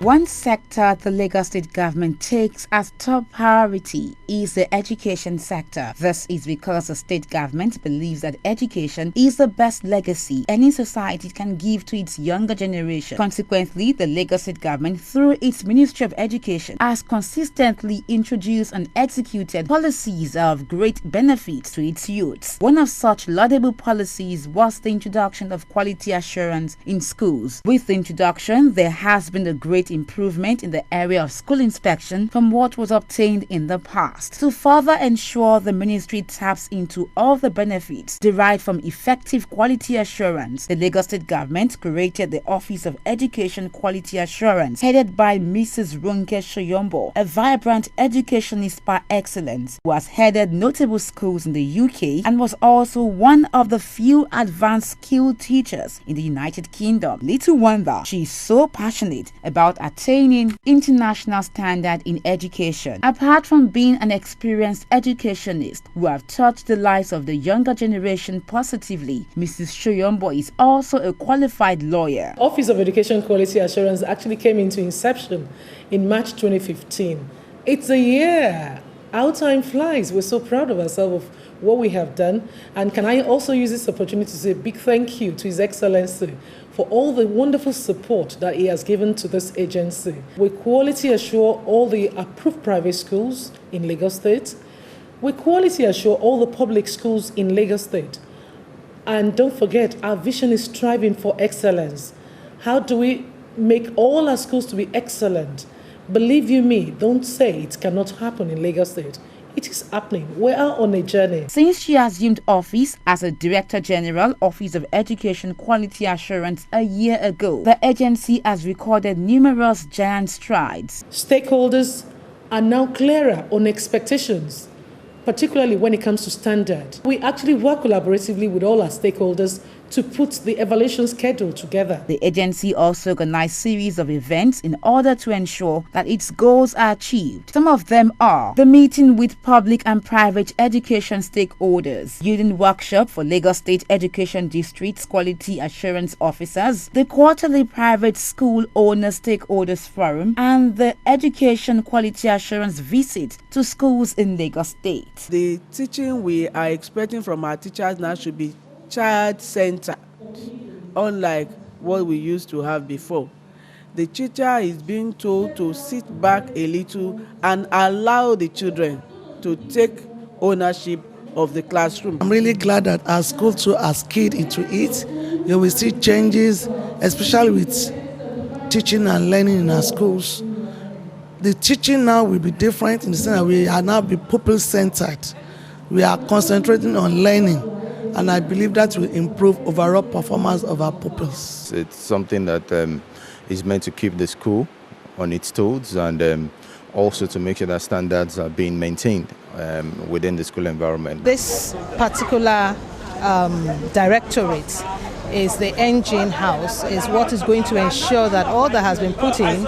One sector the Lagos State government takes as top priority is the education sector. This is because the state government believes that education is the best legacy any society can give to its younger generation. Consequently, the Lagos State government, through its Ministry of Education, has consistently introduced and executed policies of great benefit to its youths. One of such laudable policies was the introduction of quality assurance in schools. With the introduction, there has been a great improvement in the area of school inspection from what was obtained in the past. To further ensure the ministry taps into all the benefits derived from effective quality assurance, the Lagos State government created the Office of Education Quality Assurance, headed by Mrs. Ronke Shoyombo, a vibrant educationist par excellence who has headed notable schools in the UK and was also one of the few advanced skilled teachers in the United Kingdom. Little wonder she is so passionate about attaining international standard in education. Apart from being an experienced educationist who have touched the lives of the younger generation positively, Mrs. Shoyombo is also a qualified lawyer. Office of Education Quality Assurance actually came into inception in March 2015. It's a year. Our time flies. We're so proud of ourselves of what we have done. And can I also use this opportunity to say a big thank you to His Excellency for all the wonderful support that he has given to this agency. We quality assure all the approved private schools in Lagos State. We quality assure all the public schools in Lagos State. And don't forget, our vision is striving for excellence. How do we make all our schools to be excellent? Believe you me, don't say it cannot happen in Lagos State. It is happening. We are on a journey. Since she assumed office as a Director General, Office of Education Quality Assurance a year ago, the agency has recorded numerous giant strides. Stakeholders are now clearer on expectations, particularly when it comes to standard. We actually work collaboratively with all our stakeholders to put the evaluation schedule together. The agency also organized series of events in order to ensure that its goals are achieved. Some of them are the meeting with public and private education stakeholders, yielding workshop for Lagos State Education District's quality assurance officers, the quarterly private school owner stakeholders forum, and the education quality assurance visit to schools in Lagos State. The teaching we are expecting from our teachers now should be child-centered, unlike what we used to have before. The teacher is being told to sit back a little and allow the children to take ownership of the classroom. I'm really glad that our school too has keyed into it. You will see changes, especially with teaching and learning in our schools. The teaching now will be different in the sense that we are now be pupil-centered. We are concentrating on learning, and I believe that will improve overall performance of our pupils. It's something that is meant to keep the school on its toes and also to make sure that standards are being maintained within the school environment. This particular directorate is the engine house, is what is going to ensure that all that has been put in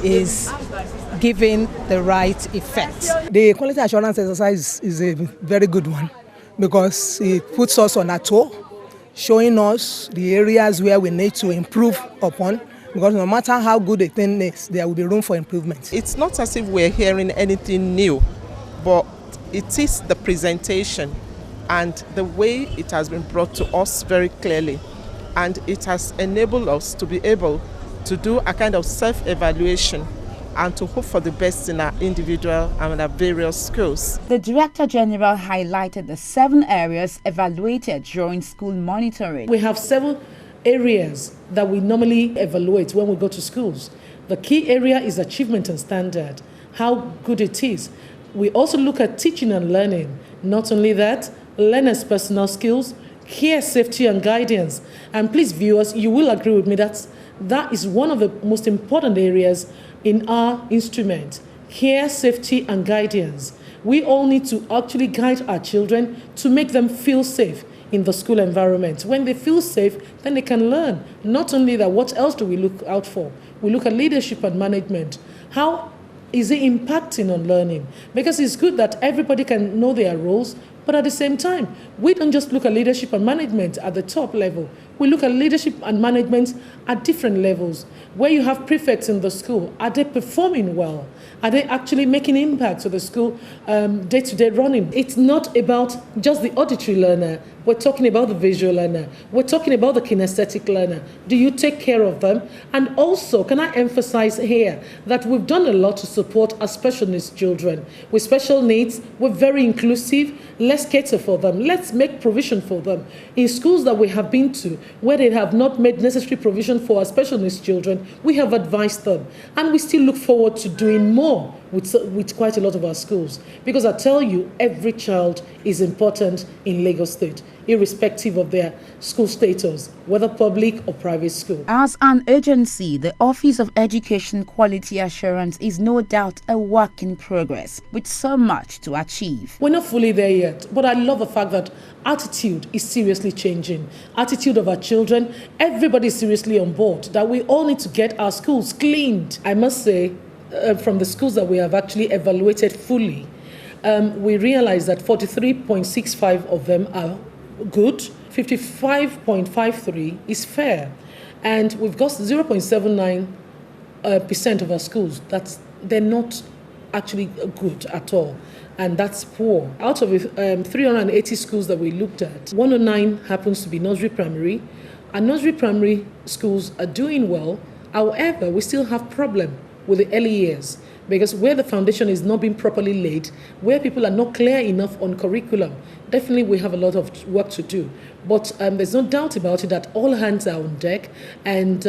is giving the right effect. The quality assurance exercise is a very good one, because it puts us on a tour, showing us the areas where we need to improve upon, because no matter how good a thing is, there will be room for improvement. It's not as if we're hearing anything new, but it is the presentation and the way it has been brought to us very clearly. And it has enabled us to be able to do a kind of self-evaluation and to hope for the best in our individual and our various schools. The Director General highlighted the 7 areas evaluated during school monitoring. We have 7 areas that we normally evaluate when we go to schools. The key area is achievement and standard, how good it is. We also look at teaching and learning. Not only that, learners' personal skills, care, safety and guidance. And please viewers, you will agree with me that is one of the most important areas in our instrument, care, safety and guidance. We all need to actually guide our children to make them feel safe in the school environment. When they feel safe, then they can learn. Not only that, what else do we look out for? We look at leadership and management. How is it impacting on learning? Because it's good that everybody can know their roles, but at the same time, we don't just look at leadership and management at the top level. We look at leadership and management at different levels. Where you have prefects in the school, are they performing well? Are they actually making impact to the school day-to-day running? It's not about just the auditory learner. We're talking about the visual learner. We're talking about the kinesthetic learner. Do you take care of them? And also, can I emphasize here that we've done a lot to support our special needs children. With special needs, we're very inclusive. Let's cater for them. Let's make provision for them. In schools that we have been to, where they have not made necessary provision for our special needs children, we have advised them. And we still look forward to doing more with quite a lot of our schools. Because I tell you, every child is important in Lagos State, irrespective of their school status, whether public or private school. As an agency, the Office of Education Quality Assurance is no doubt a work in progress with so much to achieve. We're not fully there yet, but I love the fact that attitude is seriously changing. Attitude of our children, everybody is seriously on board, that we all need to get our schools cleaned. I must say, from the schools that we have actually evaluated fully, we realize that 43.65 of them are good, 55.53 is fair, and we've got 0.79% of our schools they're not actually good at all, and that's poor. Out of 380 schools that we looked at, 109 happens to be nursery primary, and nursery primary schools are doing well. However, we still have problem with the early years, because where the foundation is not being properly laid, where people are not clear enough on curriculum, definitely we have a lot of work to do. But there's no doubt about it that all hands are on deck, and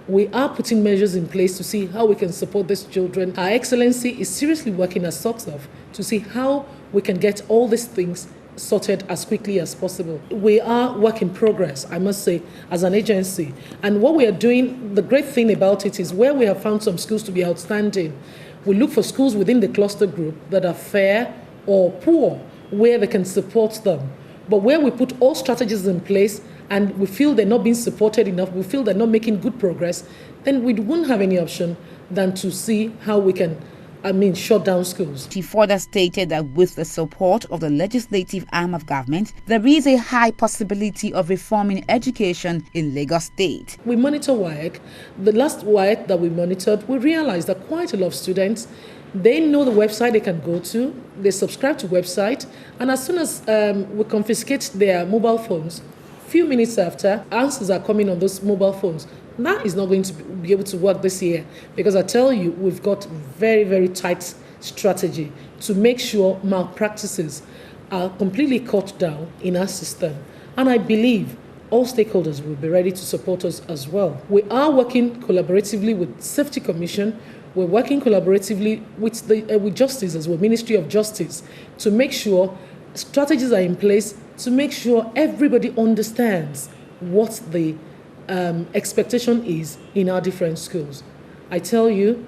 we are putting measures in place to see how we can support these children. Our Excellency is seriously working her socks off to see how we can get all these things sorted as quickly as possible. We are work in progress, I must say, as an agency. And what we are doing, the great thing about it is where we have found some schools to be outstanding, we look for schools within the cluster group that are fair or poor, where they can support them. But where we put all strategies in place and we feel they're not being supported enough, we feel they're not making good progress, then we won't have any option than to see how we can shut down schools. She further stated that with the support of the legislative arm of government, there is a high possibility of reforming education in Lagos State. We monitor WAEC. The last WAEC that we monitored, we realized that quite a lot of students, they know the website they can go to, they subscribe to website, and as soon as we confiscate their mobile phones, few minutes after, answers are coming on those mobile phones. That is not going to be able to work this year, because I tell you, we've got very, very tight strategy to make sure malpractices are completely cut down in our system. And I believe all stakeholders will be ready to support us as well. We are working collaboratively with Safety Commission. We're working collaboratively with Justice as well, Ministry of Justice, to make sure strategies are in place to make sure everybody understands what the expectation is in our different schools. I tell you,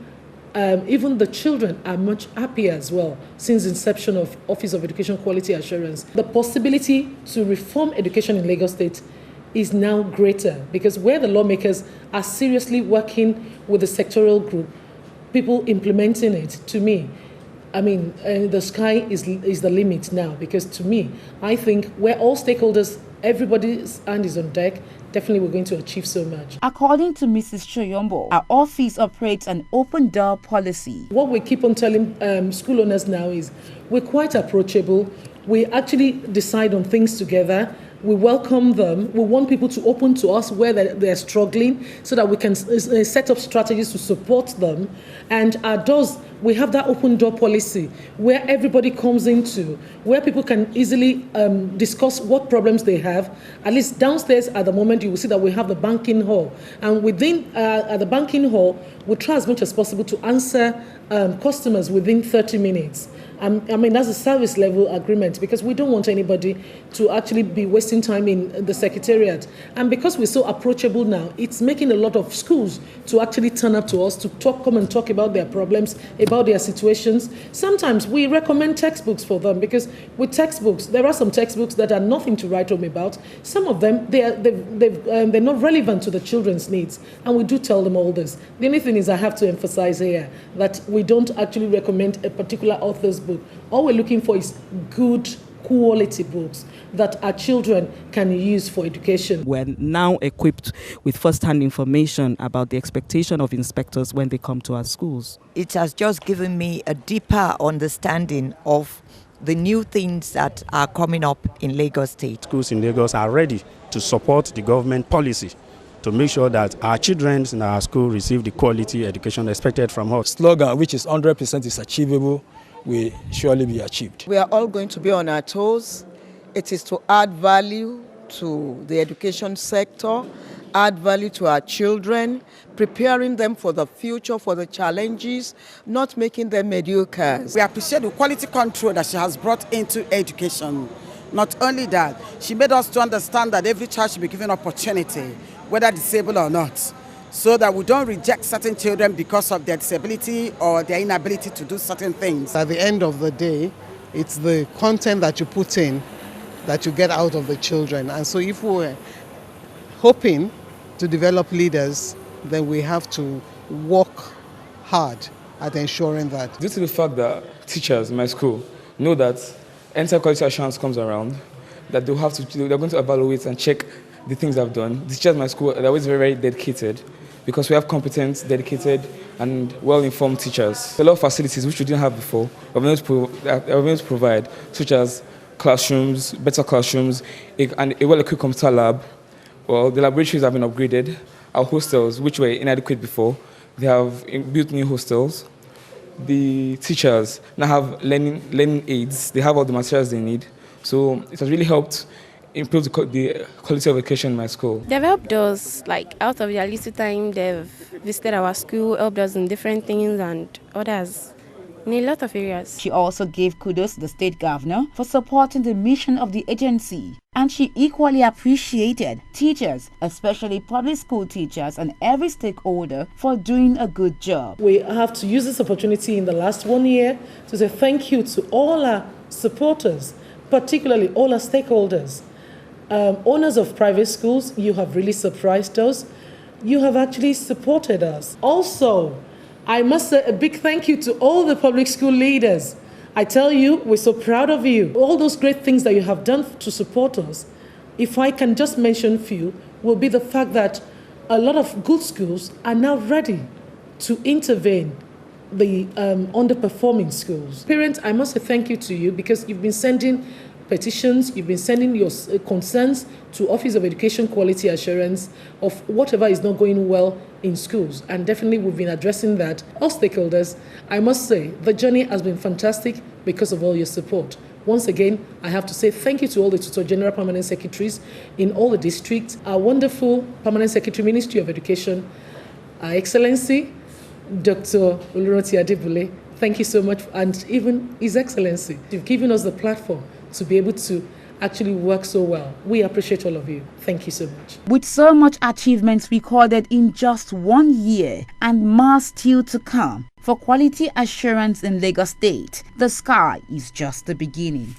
even the children are much happier as well since inception of Office of Education Quality Assurance. The possibility to reform education in Lagos State is now greater, because where the lawmakers are seriously working with the sectoral group, people implementing it, to me, the sky is the limit now, because to me, I think where all stakeholders, everybody's hand is on deck, definitely we're going to achieve so much. According to Mrs. Choyombo, our office operates an open door policy. What we keep on telling school owners now is we're quite approachable. We actually decide on things together. We welcome them. We want people to open to us where they're struggling so that we can set up strategies to support them. And our doors, we have that open door policy where everybody comes into, where people can easily discuss what problems they have. At least downstairs at the moment, you will see that we have the banking hall. And within at the banking hall, we try as much as possible to answer customers within 30 minutes. That's a service level agreement, because we don't want anybody to actually be wasting time in the secretariat. And because we're so approachable now, it's making a lot of schools to actually turn up to us to come and talk about their problems, about their situations. Sometimes we recommend textbooks for them, because with textbooks, there are some textbooks that are nothing to write home about. Some of them, they're not relevant to the children's needs, and we do tell them all this. The only thing is, I have to emphasize here that we don't actually recommend a particular author's book. All we're looking for is good quality books that our children can use for education. We're now equipped with first-hand information about the expectation of inspectors when they come to our schools. It has just given me a deeper understanding of the new things that are coming up in Lagos State. Schools in Lagos are ready to support the government policy to make sure that our children in our school receive the quality education expected from us. Slogan, which is 100% is achievable, will surely be achieved. We are all going to be on our toes. It is to add value to the education sector, add value to our children, preparing them for the future, for the challenges, not making them mediocre. We appreciate the quality control that she has brought into education. Not only that, she made us to understand that every child should be given opportunity, whether disabled or not, so that we don't reject certain children because of their disability or their inability to do certain things. At the end of the day, it's the content that you put in that you get out of the children. And so if we're hoping to develop leaders, then we have to work hard at ensuring that. Due to the fact that teachers in my school know that anytime quality assurance comes around, that they're going to evaluate and check the things I've done. The teachers in my school are always very, very dedicated because we have competent, dedicated, and well-informed teachers. A lot of facilities which we didn't have before are able to provide, such as classrooms, better classrooms, and a well-equipped computer lab. Well, the laboratories have been upgraded. Our hostels, which were inadequate before, they have built new hostels. The teachers now have learning aids. They have all the materials they need. So it has really helped improve the quality of education in my school. They've helped us, like out of their little time, they've visited our school, helped us in different things and others in a lot of areas. She also gave kudos to the state governor for supporting the mission of the agency. And she equally appreciated teachers, especially public school teachers and every stakeholder for doing a good job. We have to use this opportunity in the last 1 year to say thank you to all our supporters, particularly all our stakeholders. Owners of private schools, you have really surprised us. You have actually supported us. Also, I must say a big thank you to all the public school leaders. I tell you, we're so proud of you. All those great things that you have done to support us, if I can just mention a few, will be the fact that a lot of good schools are now ready to intervene the underperforming schools. Parents, I must say thank you to you because you've been sending petitions, you've been sending your concerns to Office of Education Quality Assurance of whatever is not going well in schools. And definitely we've been addressing that. All stakeholders, I must say, the journey has been fantastic because of all your support. Once again, I have to say thank you to all the Tutor General Permanent Secretaries in all the districts, our wonderful Permanent Secretary, Ministry of Education, Our Excellency, Dr. Oluroti Adebule. Thank you so much, and even His Excellency. You've given us the platform to be able to actually work so well. We appreciate all of you. Thank you so much. With so much achievements recorded in just 1 year and more still to come, for quality assurance in Lagos State, the sky is just the beginning.